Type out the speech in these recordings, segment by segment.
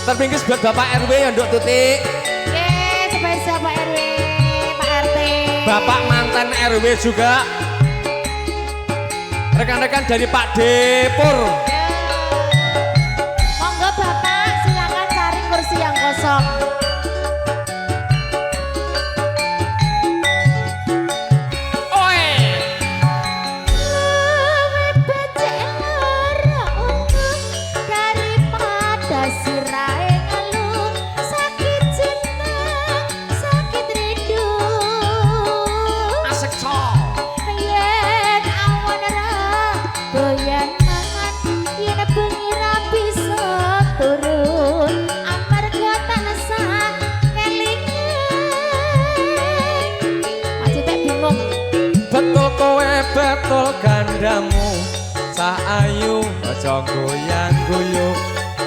Terpingkis buat Bapak RW ya Nduk Tutik. Spesial Pak RW, Pak RT. Bapak mantan RW juga. Rekan-rekan dari Pak Depur. Monggo Bapak silakan cari kursi yang kosong. Betul gandamu cah ayu aja goyang-goyong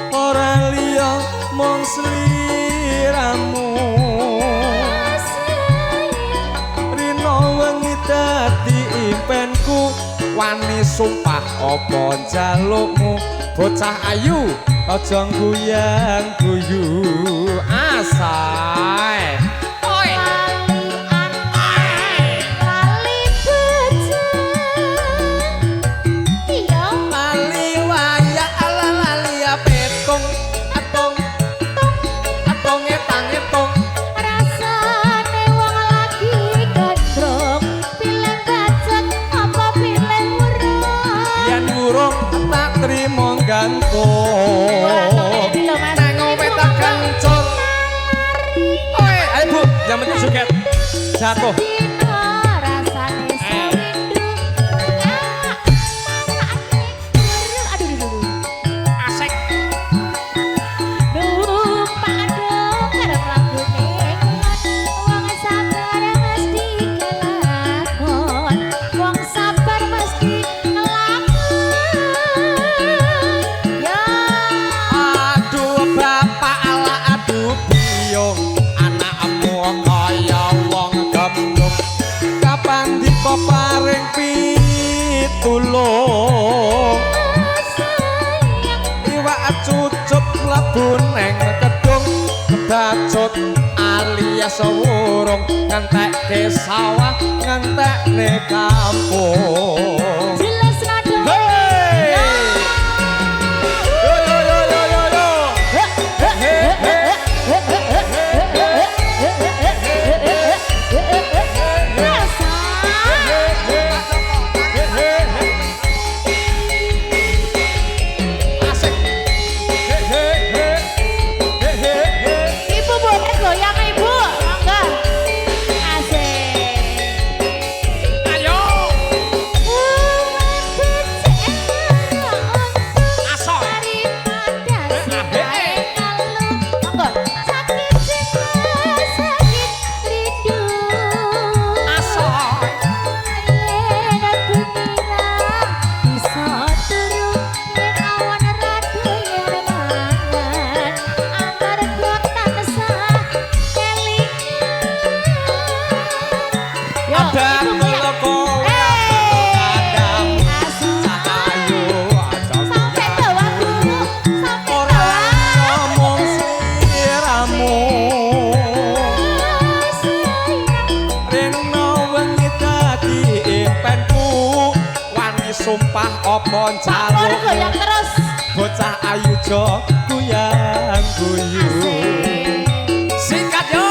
ora liya mung sliramu rino wengi dadi impenku wani sumpah apa njalukmu bocah ayu aja goyang-goyong asae jatuh. Paring pitulung iwak cucup mlebu neng kedung kebacut alias wurung ngentekke sawah ngentekne kampung sumpah apa jaluk goyang terus bocah ayu jo goyang guyung sikat yo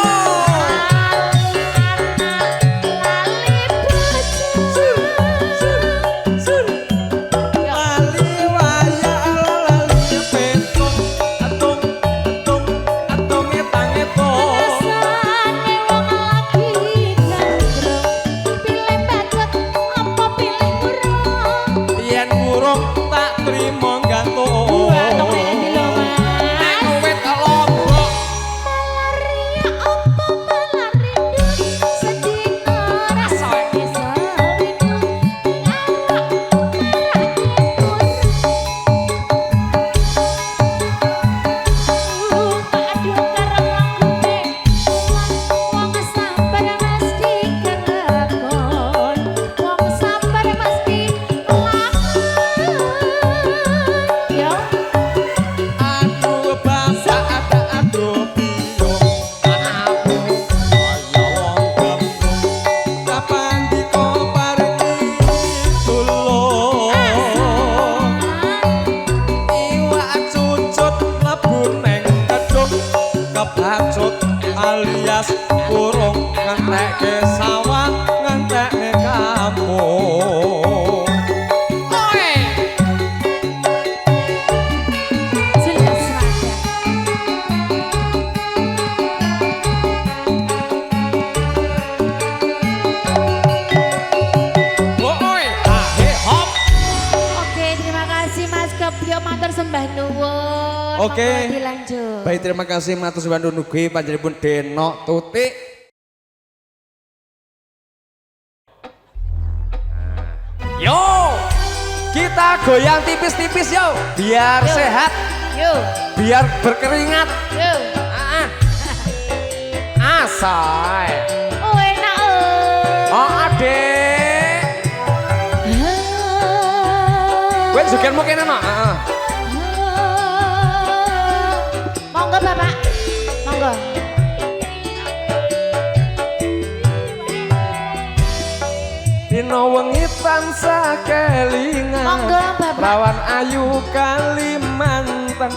yo matur sembah nuwun. Oke. Monggo dilanjut. Baik, terima kasih matur sembah nuwun ugi panjenenganipun Denok Tutik. Yo, kita goyang tipis-tipis yo, biar Yo. sehat, Yo. biar berkeringat. Yo. Asai. Oh enak. Oh adek. Kowe jogetmu kene no. Monggo Bapak. Monggo. Dino wengi tansah kelingan. Monggo Bapak. Rawan ayu Kalimantan.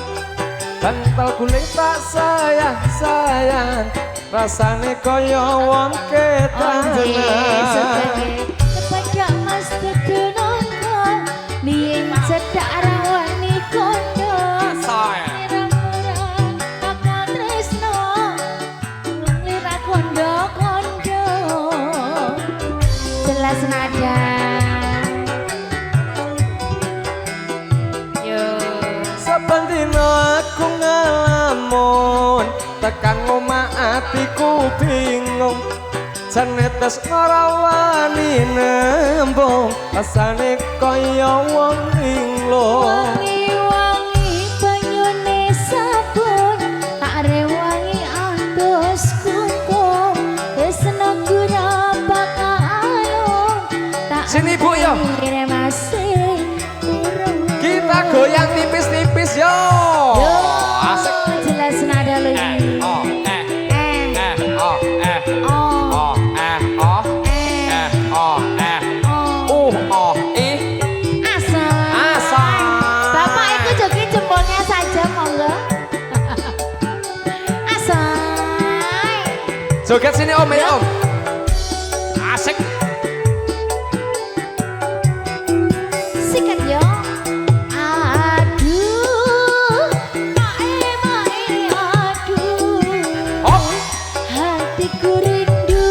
Bantal guling tak sayang-sayang. Rasane kaya wong ketahanan. Kepada Mas Tetunoko biyen cedak rawani kondo Nirang-nirang bakal tresno Lira kondo-kondo Jelas nada Yo Saben dina aku ngalamun tekan omah atiku bingung Janetes ora wani nembung rasane kaya wong linglung Wangi-wangi banyune sabun tak rewangi atus kungkum tresno gura bakal tak Sini, Bu, yo. masih urung kita goyang tipis-tipis yo Yo, asik jelas nada lo ini. oh Oh, oh asal. Asal. Bapak itu joget jempolnya saja, monggo. Asal. joget sini om ya om asik Sikat yo. Aduh, mae aduh. om Hatiku rindu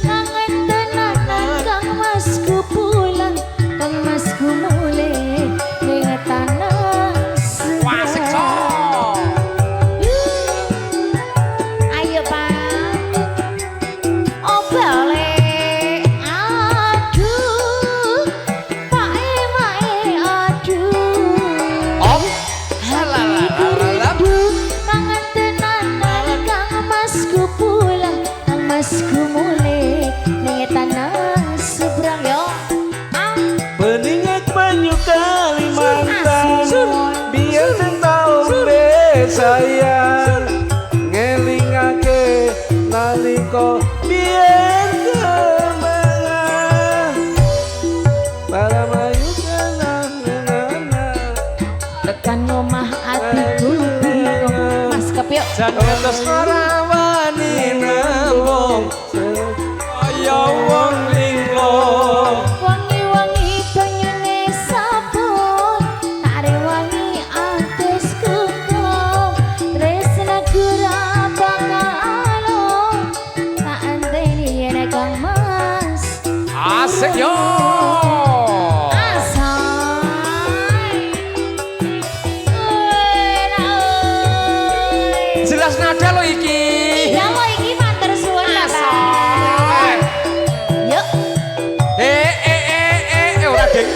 kangen tenanan Kang Masku pulang Kang Masku mulai dengan tanah wasik so Ayo Pak Oh boleh Aduh Pak Mae aduh om Hatiku rindu kangen tenanan Kang Masku pulang Kang Masku mulai dengan tanah seberang yo Peningek banyu Kalimantan Asun. biar tahu sayang ngelingake nalika biar kemangan para mayu tekan omah atiku bingung Mas kepyuk Janetes ora wani nembung kaya wong linglung wangi-wangi banyune sabun tak rewangi atus kungkum tresna gura bakal tak anteni yen Kang Mas asik yo jelas nada lo iki Ya lo iki matur suwun Bapak. Yuk. ora ding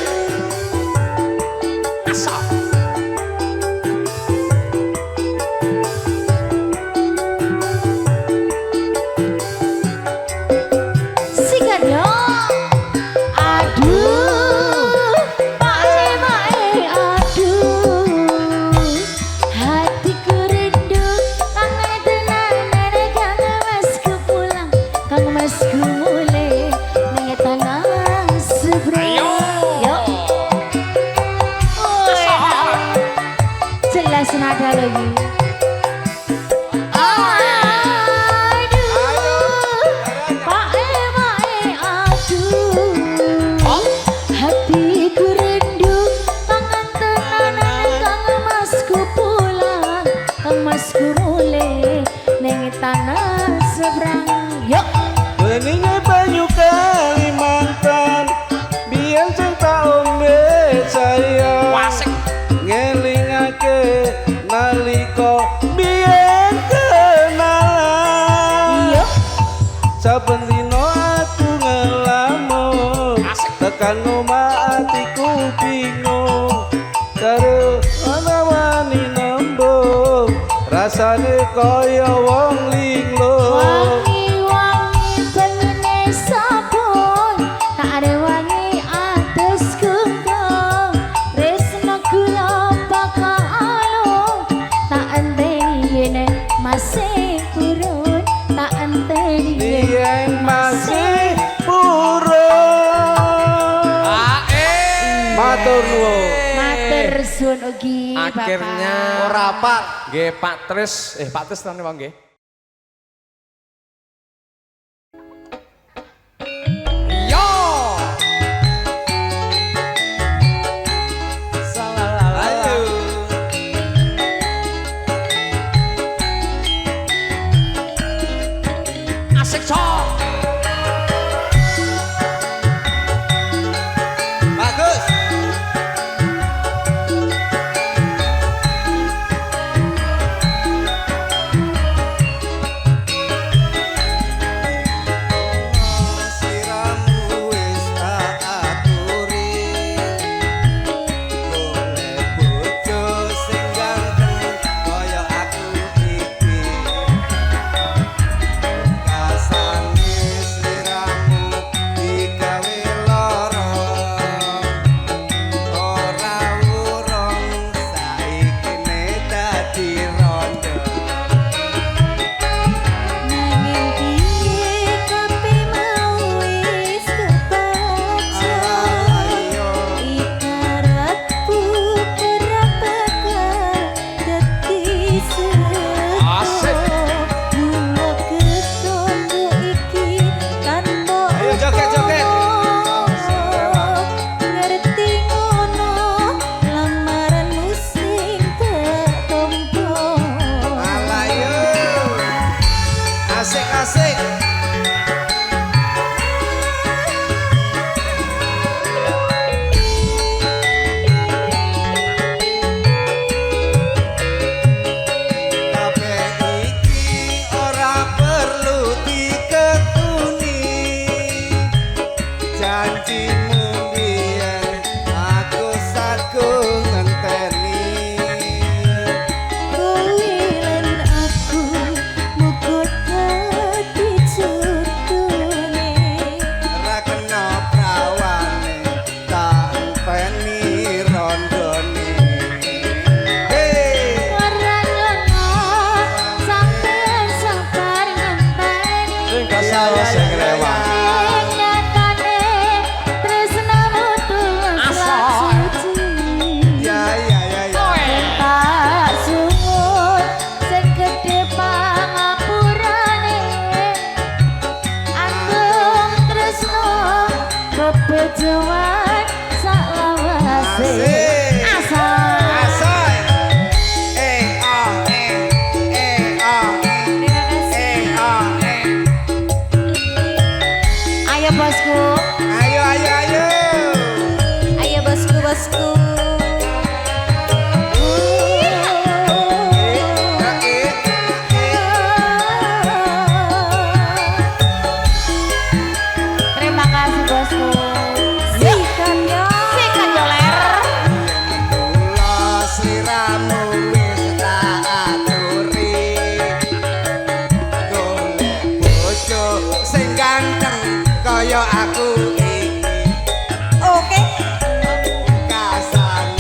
asal Sikat yo. Aduh, mae aduh. Hatiku rindu kangen tenanan Kang Masku pulang Kang Masku mulai ning tanah seberang. Yo. Oh, enak. Jelas nada lagi. Hatiku rindu kangen tenanan Kang Masku pulang Kang Masku mulai ning tanah seberang Yuk Peningek banyu Kalimantan biar tahu sayang wasik ngeling rasane kaya wong linglung. Wangi-wangi banyune sabun, tak ada wangi atus gunggung. Tresno kula bakal alung, tak enteni yen masih purun, tak enteni Yen masih purun. Matur nuwun. Matur suwun ugi Bapak. Akhirnya ora Pak, nggih Pak Tris, Pak Tris tenan Bang nggih. Yo. Ayo. Asik sok. Bagus. Sliramu wis tak aturi, golek bojo sing ganteng kaya aku iki. Kasane sliramu digawe lara, ora urung saikine dadi rondo. Nanging piye kopi mau wis kebaca, ibaratku ora bakal dadi Asik. Mula ketemu iki tanpa Ayo joget-joget. ngerti ngono lamaranmu sing tak tompo. Alayo, asik-asik. Kabeh iki ora perlu diketuni, janjimu biyen aku sagung ngenteni. Kowe lan aku muga dadi jodhone. Ora kena prawane tak enteni rondone. Hey, Ora nyono sampeyan sabar ngenteni. Sing kasih sing rewang. Ing nyatane tresnamu tulus lan suci. ya ya ya ya. Tak sumur sing gedhe pangapurane. Agung tresno bebejoan saklawase. Asik. Asal. Asal. Ah. Terima kasih. Ayo bosku, Ayo ayo ayo. ayo bosku bosku. Terima kasih bosku. Sikat yo, ler. Mula sliramu wis tak aturi, golek bojo sing ganteng kaya aku iki. Oke. Kasane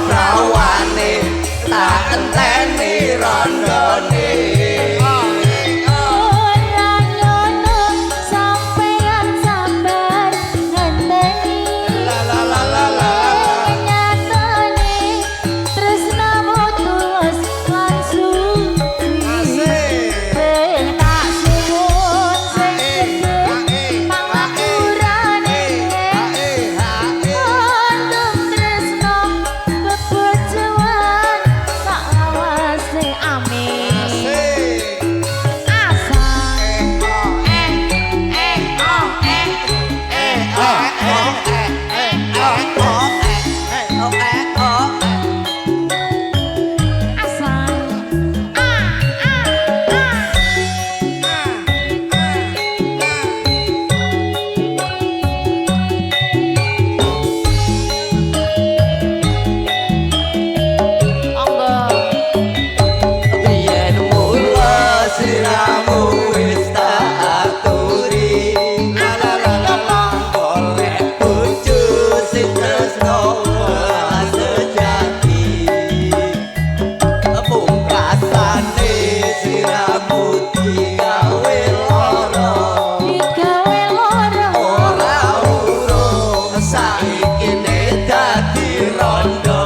prawane tak enteni rondone ora ngono sampeyan sabar ngenteni la la la la la nyatane tresnamu tulus lan suci asik ben tak suwun sing gedhe pangapurane Kondom tresno bebojoan sak lawase amin asal Biyen mula siramu wis tak aturi la la la la la golek bojo sing tresno welas sejati pungkasane siramu digawe lara digawe lara ora urung saiki ne dadi rondo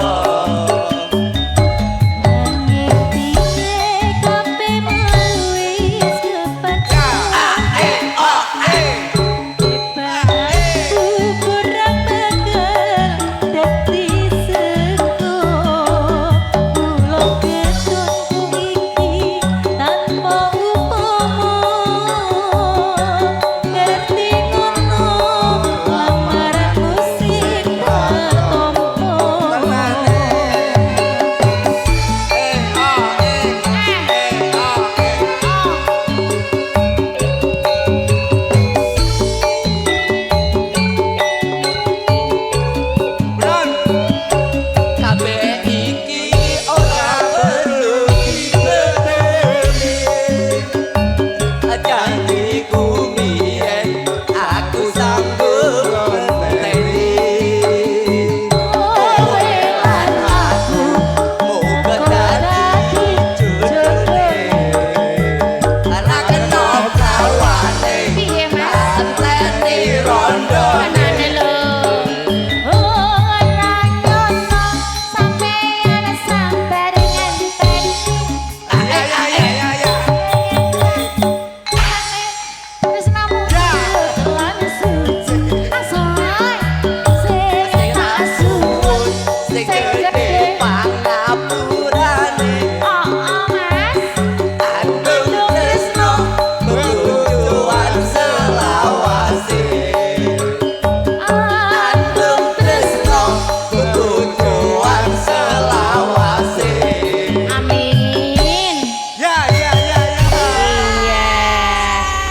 ngertine kabeh wis kepenak kurang begel dadi sego mulo ketungku iki tanpa upama ngerti ngono lamaran musik ketompo kabeh iki ora perlu dibeteni janjiku biyen aku sanggup ngenteni kowe lan aku muga dadi jodone ora kena kawane piye mas enteni rondo manane lho ora nyono sampeyan sabar ngenteni tresnamu lan suci asoy sing tak suwun sing sing gede gedhe pangapurane mas Andung tresno bebujuan selawase Andung tresno bebujuan selawase amin Ya ya ya ya iya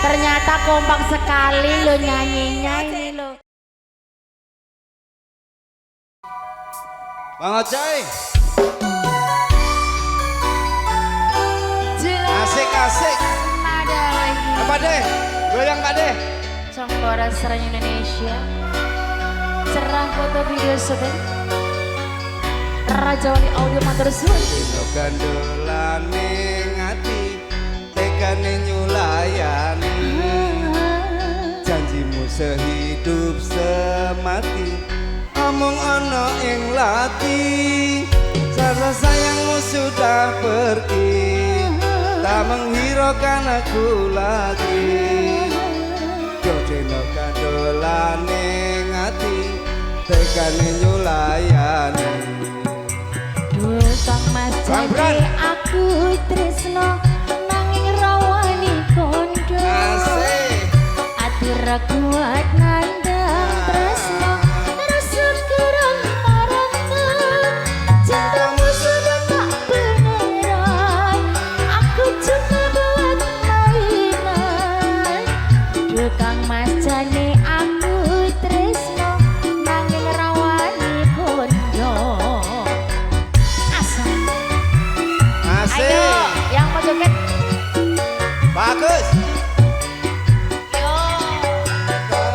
ternyata kompak sekali lo nyanyinya ini lo Bang Ocai Asik-asik ada lagi Apa deh? Goyang Kak deh Songbora Serang Indonesia Serang foto video syuting Raja Wali Audio Matur Suwun Dino gandolane ngati Tekane nyulayani Janjimu sehidup semati Omong ono ing lati Rasa sayangmu sudah pergi Tak menghiraukan aku lagi Dino gandolane ngati Tekane nyulayani Sang Mas Bang Bran. Jati aku tresno nanging rawani kondo Asik Ati ra kuat nandang tresno terus kurang marangku cintamu sudah tak beneran aku cuma buat mainan Kang Mas Jani aku tresno nanging rawani kondo asal Asik ayo yang mau joget Bagus yo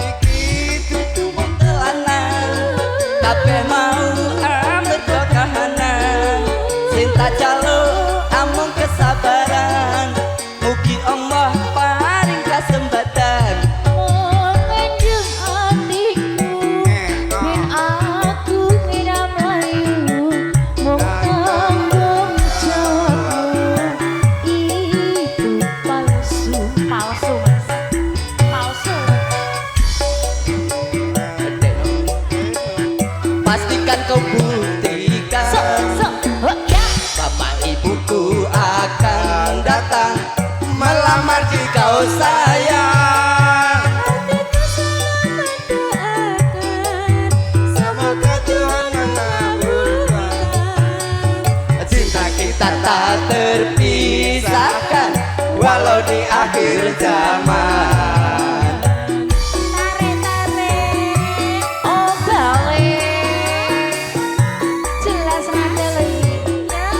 Iki tutu telanang Kabeh mau ambet kok tak jaluk amung kesabaran mugi Allah paring kasempatan menjung hatiku ben aku ngira melayu mung tanggung jawabmu itu palsu palsu mas palsu pastikan kau buktikan ya bapak ibuku akan datang melamar di kau sayang Semoga Tuhan mengabulkan cinta kita tak terpisahkan walau di akhir zaman tare-tare oh bale jelas mandeli ya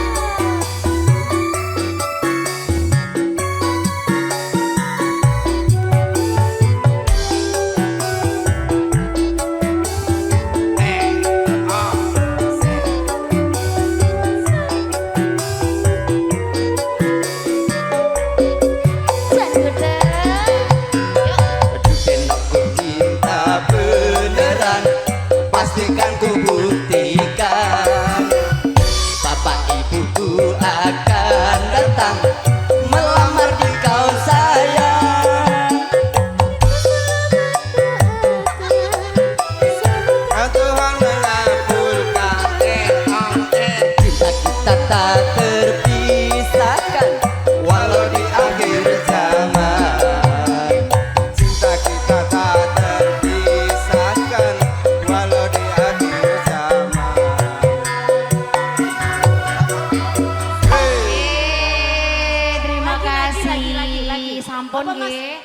cinta beneran pastikan ku buktikan bapak ibuku akan datang melamar di kau sayang Tuhan mengabulkan cinta kita tak terpisahkan walau di akhir zaman Cinta kita tak terpisahkan walau di akhir zaman. terima kasih sampun nggih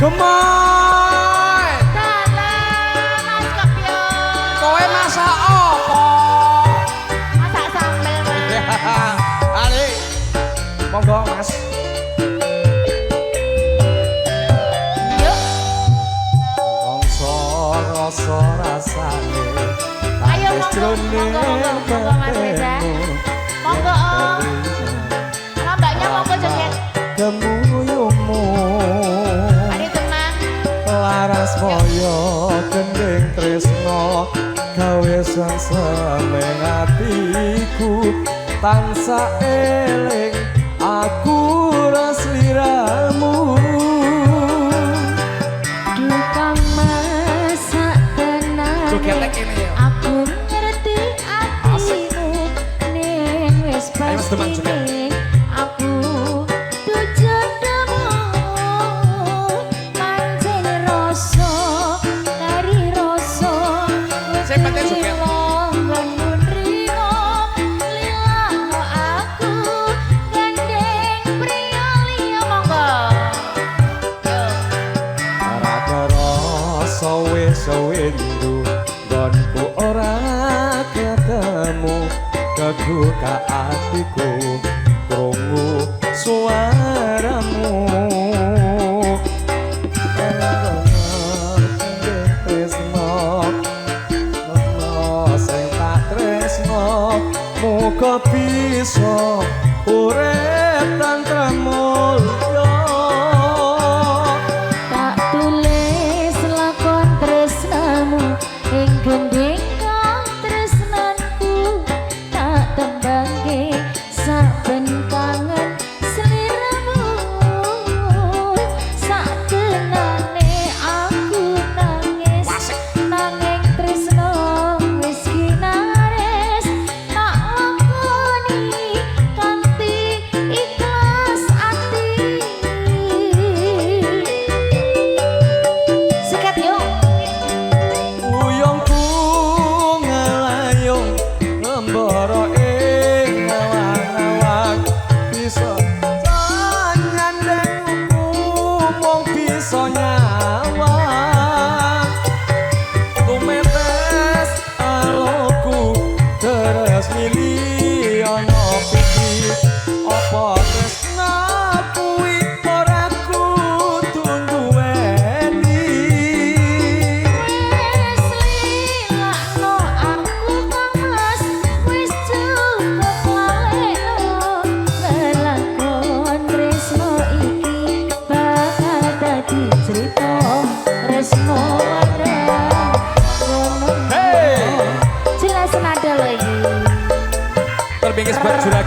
Gemoy, dalam mas kepyo kowe masak apa? masak sambel mas Ali, monggo mas. yuk Mongso rasa rasane. ayo monggo monggo mas Reza monggo om lambaknya monggo joget Gemuyumu Adi teman laras moyo gending tresno gawe seneng atiku tansah eling aku rasliramu Dukang masak tenang aku ngerti atimu ning wis Ayo, Mas Demang, pasti joget. aku tujodomu pancen rasa kari rasa Sing penting joget. nggon rino lilano aku gandeng priya liya monggo ora kerasa wis windu nggonku ora ketemu kebuka atiku krungu suaramu muga bisa urip tantrem mulya tak tulis lakon tresnamu ing gendeng kang tresnanku tak tembangke saben kangen sliramu sak tenane aku nangis nanging tresno wis kinares tak lakoni kanthi ikhlas ati sikat yuk uyungku ngelayung ngembara ing awang-awang bisa nyandengku mung bisa nyawang tumetes aroku terus milih ana piki apa tresna kuwi ora kudu duwe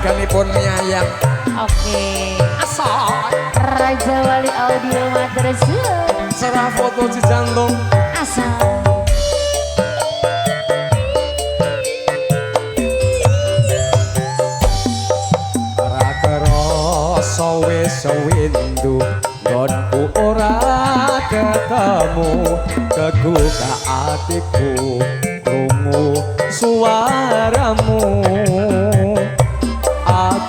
Raganipun nyayang. Oke. Asal Raja Wali Audio matur suwun. Serah foto cijantung. Asal. Ora kerasa wis windu nggonku ora ketemu kegugah atiku krungu suaramu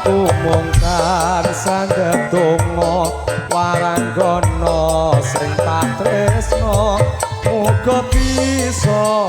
aku mung tansah ndedonga waranggana sing tak tresno muga bisa